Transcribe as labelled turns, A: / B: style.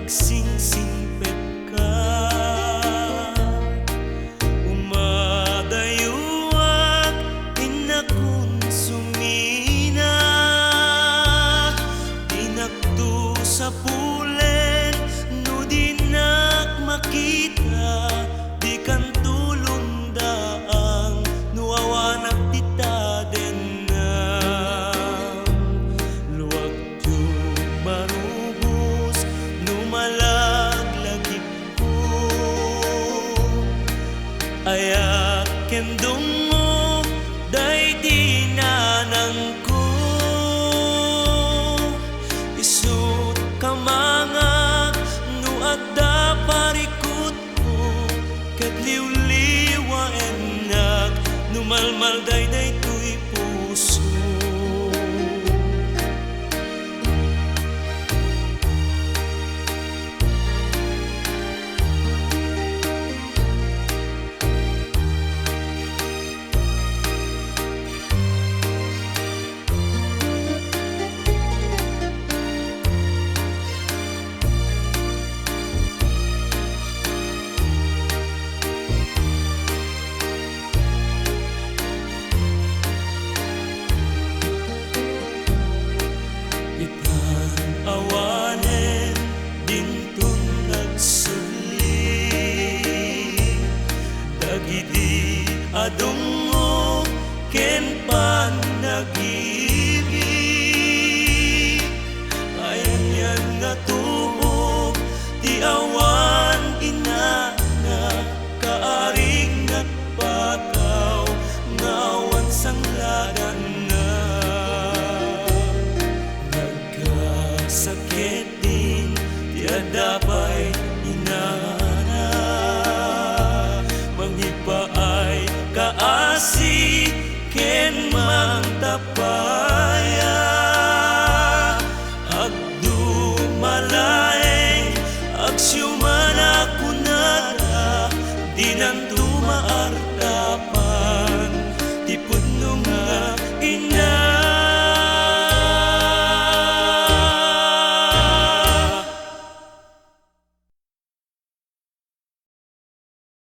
A: magsingsingpet ka. Umadayuak inakonsumina, dinakto sa pulen no dinak makita, di kan tulundaang nuawanak tita den na luwag yu marubos numalagлагip ko ayak kendong mo day dinanang ko isut kamangak no adda parikot ko kadliw-liwa enak numalmal day tuy puso. Awanen dintun nagsuli dagiti adungo ken panagibig ayan yan nga tubo ti awan inana kaarig nagpataw ngawan sangladan sakit din tiada pa'y inana manghipaay kaasi ken mang tapa